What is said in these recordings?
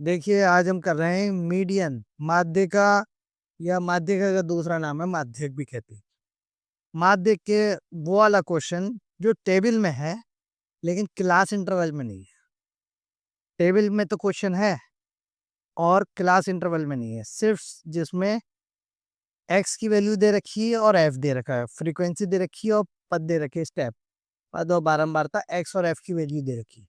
देखिए आज हम कर रहे हैं मीडियन माध्यिका या माध्यिका का दूसरा नाम है माध्यक भी कहते हैं। माध्यक के वो वाला क्वेश्चन जो टेबल में है लेकिन क्लास इंटरवल में नहीं है। टेबल में तो क्वेश्चन है और क्लास इंटरवल में नहीं है, सिर्फ जिसमें एक्स की वैल्यू दे रखी है और एफ दे रखा है, फ्रीक्वेंसी दे रखी है और पद दे रखे है, स्टेप पद और बारंबारता एक्स और एफ की वैल्यू दे रखी है।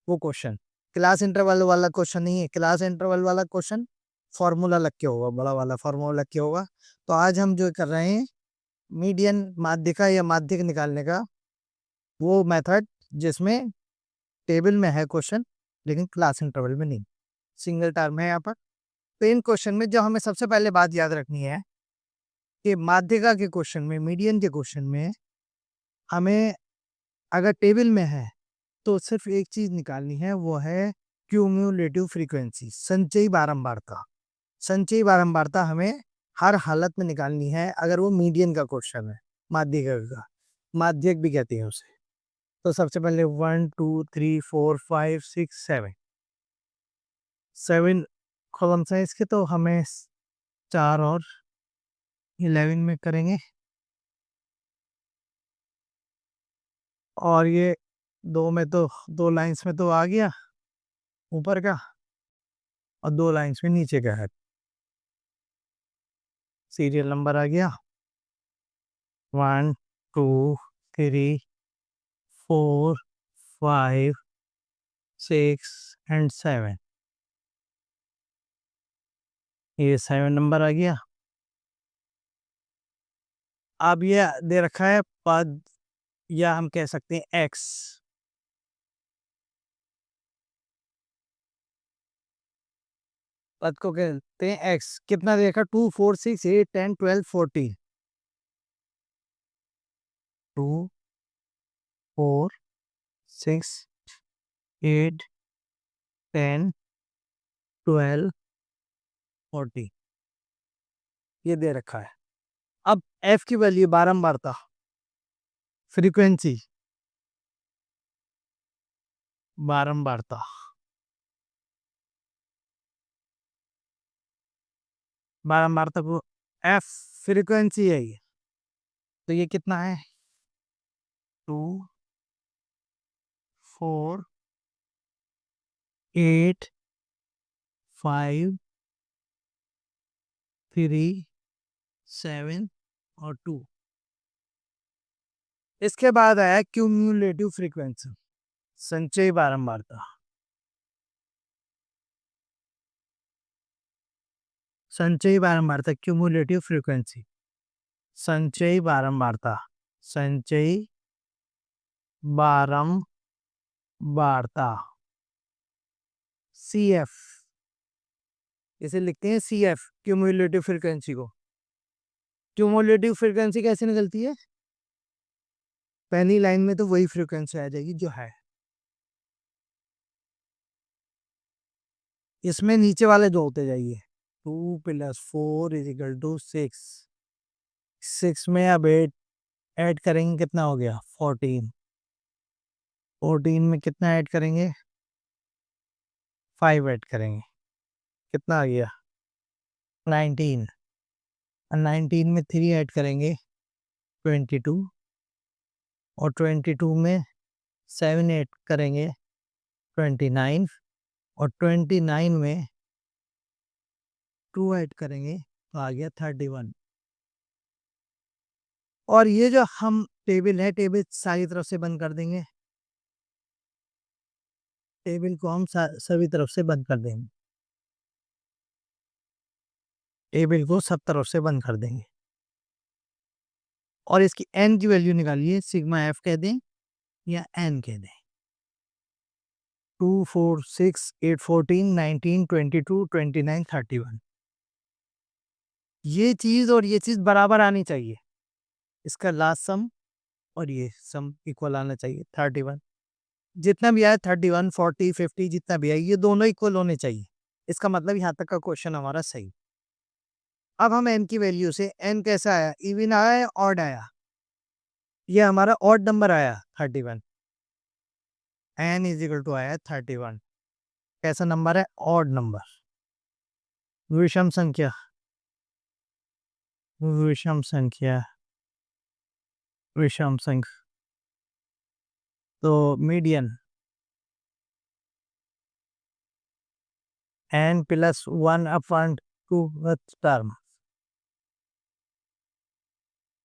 वो क्वेश्चन क्लास इंटरवल वाला क्वेश्चन नहीं है। क्लास इंटरवल वाला क्वेश्चन फॉर्मूला लग के होगा, बड़ा वाला फॉर्मूला लग के होगा। तो आज हम जो कर रहे हैं मीडियन माध्यिका या माध्यिक निकालने का वो मेथड जिसमें टेबल में है क्वेश्चन लेकिन क्लास इंटरवल में नहीं, सिंगल टर्म है यहाँ पर। तो इन क्वेश्चन में जो हमें सबसे पहले बात याद रखनी है कि माध्यिका के क्वेश्चन में, मीडियन के क्वेश्चन में हमें अगर टेबल में है तो सिर्फ एक चीज निकालनी है, वो है क्यूम्यूलेटिव फ्रीक्वेंसी, संचयी बारंबारता। संचयी बारंबारता हमें हर हालत में निकालनी है अगर वो मीडियन का क्वेश्चन है, माध्यिका का, माध्यक भी कहते हैं उसे। तो सबसे पहले 1 2 3 4 5 6 7 7 कॉलम्स हैं इसके, तो हमें 4 और 11 में करेंगे। और ये दो में तो, दो लाइंस में तो आ गया ऊपर का और दो लाइंस में नीचे का है। सीरियल नंबर आ गया 1 2 3 4 5 6 एंड 7। ये 7 नंबर आ गया। अब ये दे रखा है पद, या हम कह सकते हैं एक्स। पद को कहते हैं एक्स। कितना दे रखा? 2 4 6 8 10 12 14। 2 4 6 8 10 12 14 ये दे रखा है। अब एफ की वैल्यू बारंबारता, फ्रीक्वेंसी, बारंबारता, बारंबारता को एफ फ्रीक्वेंसी है ये। तो ये कितना है? 2 4 8 5 3 7 और 2। इसके बाद आया क्यूम्यूलेटिव फ्रीक्वेंसी, संचयी बारंबारता। संचयी बारंबारता, क्यूम्यूलेटिव फ्रीक्वेंसी, संचयी बारंबारता, संचयी बारंबारता, सी एफ, इसे लिखते हैं सी एफ, क्यूम्यूलेटिव फ्रीक्वेंसी को। क्यूम्यूलेटिव फ्रीक्वेंसी कैसे निकलती है? पहली लाइन में तो वही फ्रीक्वेंसी आ जाएगी जो है, इसमें नीचे वाले जोड़ते जाइए। 2 + 4 = 6। 6 में अब 8 ऐड करेंगे, कितना हो गया? 14। 14 में कितना ऐड करेंगे? 5 ऐड करेंगे, कितना आ गया? 19। और 19 में 3 ऐड करेंगे, 22। और 22 में 7 ऐड करेंगे, 29। और 29 में 2 ऐड करेंगे तो आ गया 31। और ये जो हम टेबल है, टेबल सारी तरफ से बंद कर देंगे, टेबल को हम सभी तरफ से बंद कर देंगे, टेबल को सब तरफ से बंद कर देंगे। और इसकी एन की वैल्यू निकालिए, सिग्मा एफ कह दें या एन कह दें। 2 4 6 8 14 19 22 29 31। ये चीज और ये चीज बराबर आनी चाहिए, इसका लास्ट सम और ये सम इक्वल आना चाहिए। 31 जितना भी आए, 31 40 50 जितना भी आए, ये दोनों इक्वल होने चाहिए। इसका मतलब यहाँ तक का क्वेश्चन हमारा सही। अब हम एन की वैल्यू से, एन कैसा आया? इवन आया या ऑड आया? ये हमारा ऑड नंबर आया 31। एन = आया 31। कैसा नंबर है? ऑड नंबर, विषम संख्या, विषम संख्या, विषम संख्या। तो median n plus 1/2 term,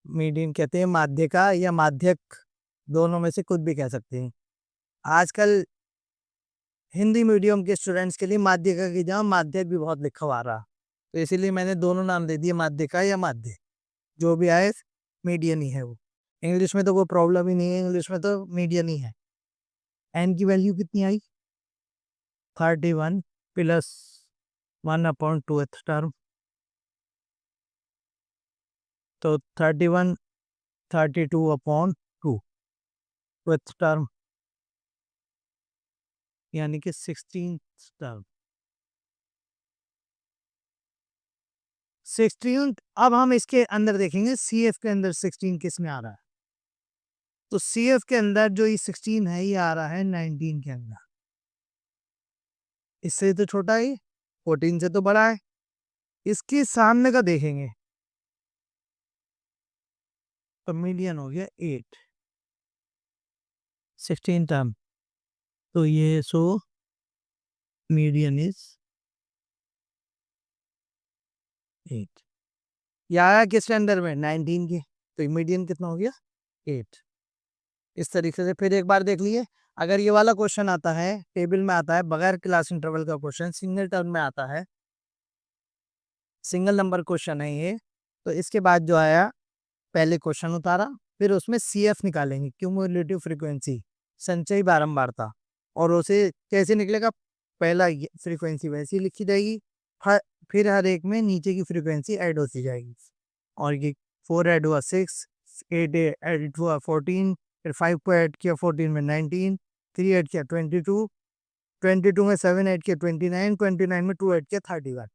median कहते हैं माध्य का या माध्यक, दोनों में से कुछ भी कह सकते हैं। आजकल हिंदी मीडियम के स्टूडेंट्स के लिए माध्यका की जगह माध्यक भी बहुत लिखा हुआ आ रहा, तो इसीलिए मैंने दोनों नाम दे दिए, माध्यका या माध्य, जो भी आए मीडियन ही है वो। इंग्लिश में तो कोई प्रॉब्लम ही नहीं है, इंग्लिश में तो मीडियन ही है। एन की वैल्यू कितनी आई? 31 प्लस 1/2 टर्म, तो 31 32/2 टर्म, यानी कि 16 टर्म। 16। अब हम इसके अंदर देखेंगे सी एफ के अंदर 16 किस में आ रहा है। तो सी एफ के अंदर जो ये 16 है ये आ रहा है 19 के अंदर, इससे तो छोटा है, 14 से तो बड़ा है। इसके सामने का देखेंगे तो मीडियन हो गया 8, 16 टर्म, तो ये सो मीडियन इज 8। ये आया किसके अंदर में? 19 के, तो मीडियन कितना हो गया? 8। इस तरीके से फिर एक बार देख लिए। अगर ये वाला क्वेश्चन आता है, टेबल में आता है बगैर क्लास इंटरवल का क्वेश्चन, सिंगल टर्म में आता है, सिंगल नंबर क्वेश्चन है ये, तो इसके बाद जो आया पहले क्वेश्चन उतारा, फिर उसमें सी एफ निकालेंगे, क्यूमुलेटिव फ्रीक्वेंसी, संचयी बारंबारता, और उसे कैसे निकलेगा? पहला फ्रीक्वेंसी वैसी लिखी जाएगी, फिर हर एक में नीचे की फ्रीक्वेंसी ऐड होती जाएगी, और ये 4 ऐड हुआ 6, 8 ऐड हुआ 14, फिर 5 को ऐड किया 14 में 19, 3 ऐड किया 22, 22 में 7 ऐड किया 29, 29 में 2 ऐड किया 31,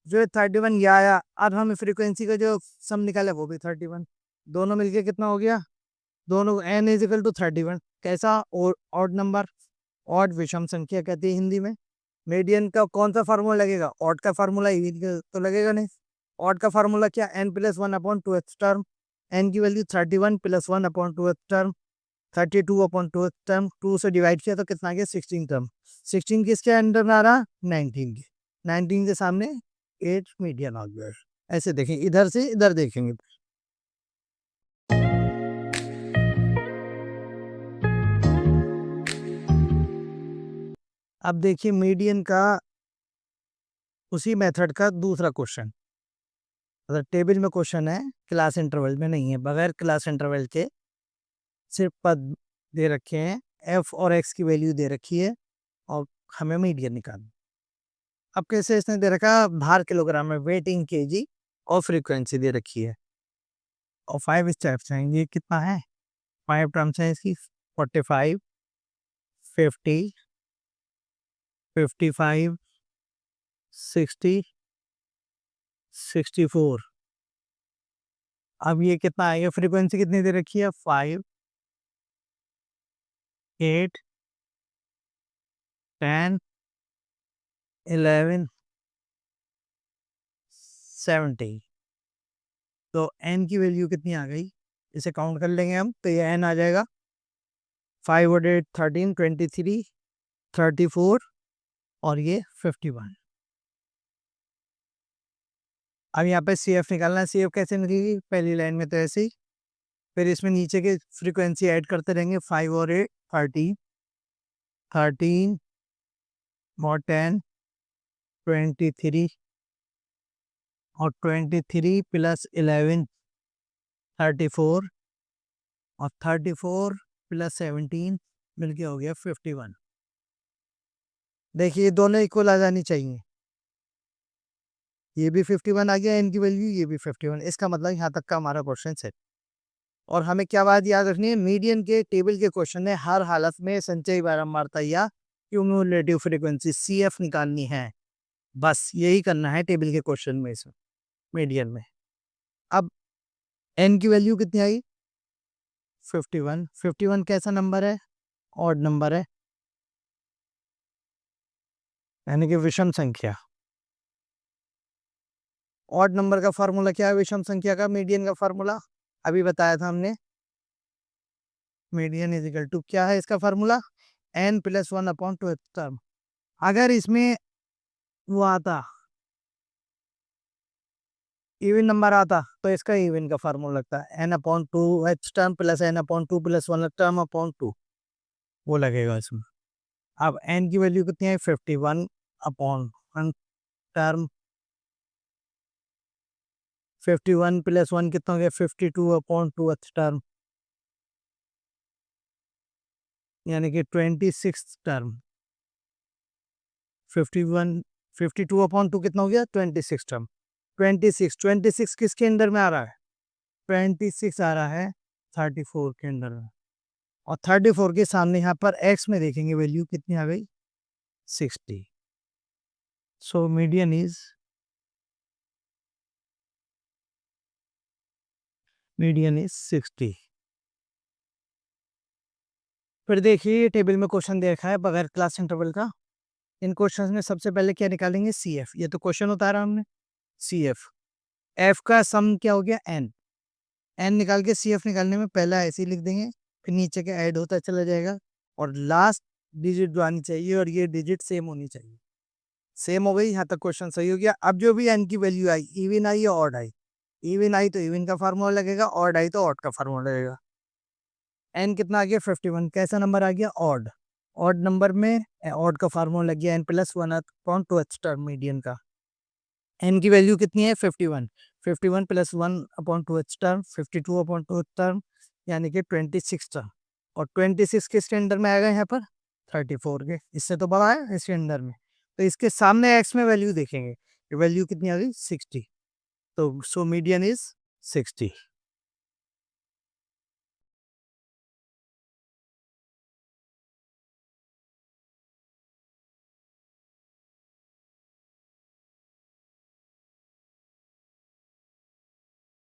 जो है 31 ये आया। अब हम फ्रीक्वेंसी का जो सम निकाला वो भी 31, दोनों मिलके कितना हो गया? दोनों n इज इक्वल टू 31। कैसा? ऑड नंबर, ऑड विषम संख्या कहती है हिंदी में। मीडियन का कौन सा फार्मूला लगेगा? ऑड का फार्मूला तो लगेगा नहीं। ऑड का फार्मूला क्या? n प्लस 1/2 टर्म, n की वैल्यू 31 प्लस 1/2 टर्म, 32/2 टर्म, 2 से डिवाइड किया तो कितना आ गया? 16 टर्म। 16 किसके अंडर में आ रहा? 19 के, 19 के सामने 8 मीडियन आ गया। ऐसे देखें, इधर से इधर देखेंगे। अब देखिए मीडियन का उसी मेथड का दूसरा क्वेश्चन, अगर टेबल में क्वेश्चन है, क्लास इंटरवल में नहीं है, बगैर क्लास इंटरवल के सिर्फ पद दे रखे हैं, एफ और एक्स की वैल्यू दे रखी है, और हमें मीडियन निकालना। अब कैसे इसने दे रखा? भार किलोग्राम में, वेट इन केजी, और फ्रीक्वेंसी दे रखी है, और 5 स्टेप्स हैं। ये कितना है? 5 टर्म्स हैं इसकी, 45, 50, 55, 60, 64। अब ये कितना आएगा? फ्रीक्वेंसी कितनी दे रखी है? 5, 8, 10, 11, 70। तो n की वैल्यू कितनी आ गई? इसे काउंट कर लेंगे हम, तो ये n आ जाएगा 5 और 8 13, 23, 34, और ये 51। अब यहाँ पे सी एफ निकालना है। सी एफ कैसे निकलेगी? पहली लाइन में तो ऐसे ही, फिर इसमें नीचे के फ्रीक्वेंसी ऐड करते रहेंगे, 5 और 8 13, 13 और 10 23, और 23 प्लस 11 34, और 34 प्लस 17 मिलके हो गया 51। देखिए दोनों इक्वल आ जानी चाहिए, ये भी 51 आ गया n की वैल्यू, ये भी 51, इसका मतलब यहाँ तक का हमारा क्वेश्चन सेट। और हमें क्या बात याद रखनी है? मीडियन के टेबल के क्वेश्चन में हर हालत में संचयी बारंबारता या क्यूमुलेटिव फ्रीक्वेंसी सी एफ निकालनी है, बस यही करना है टेबल के क्वेश्चन में, इसमें मीडियन में। अब n की वैल्यू कितनी आई? 51। 51 कैसा नंबर है? ऑड नंबर है, यानी कि विषम संख्या। ऑड नंबर का फॉर्मूला क्या है विषम संख्या का? मीडियन का फॉर्मूला अभी बताया था हमने। मीडियन इज इक्वल टू क्या है इसका formula? n plus one upon to term. अगर इसमें वो आता इवन नंबर आता तो इसका इवन का फार्मूला लगता है n upon two H term plus n upon two plus one term upon two, वो लगेगा इसमें। अब n की वैल्यू कितनी है? 51 upon one term, 51 plus one कितना हो गया? 52 अपॉन टू एच टर्म, यानी कि 26 टर्म। 51 52 अपॉन टू कितना हो गया? 26 टर्म। 26 किसके अंदर में आ रहा है? 26 आ रहा है 34 के अंदर में। और 34 के सामने यहाँ पर x में देखेंगे वैल्यू कितनी आ गई? 60। So median is 60। फिर देखिए ये टेबल में क्वेश्चन देखा है बगैर क्लास इंटरवल का। इन क्वेश्चंस में सबसे पहले क्या निकालेंगे? C F. ये तो क्वेश्चन उतारा हमने। सी एफ, एफ का सम क्या हो गया? एन। एन निकाल के सी एफ निकालने में पहला ऐसे ही लिख देंगे, फिर नीचे के ऐड होता चला जाएगा, और लास्ट डिजिट जो आनी चाहिए और ये डिजिट सेम होनी चाहिए। सेम हो गई, यहाँ तक क्वेश्चन सही हो गया। अब जो भी एन की वैल्यू आई, इवन आई या ऑड आई, इवन आई तो इवन का फार्मूला लगेगा, ऑड आई तो ऑड का फार्मूला लगेगा। एन कितना आ गया? 51। कैसा नंबर आ गया? ऑड। ऑड नंबर में ऑड का फार्मूला लग गया N plus one upon two H star median का। एन की वैल्यू कितनी है? 51। 51 plus one upon two H star 52 upon two H star, यानी कि 26 टर्म। और 26 किसके अंडर में आएगा? यहाँ पर 34 के, इससे तो बड़ा है इसके अंडर में। तो इसके सामने एक्स में वैल्यू देखेंगे, वैल्यू कितनी आ गई? 60। तो सो मीडियन इज 60।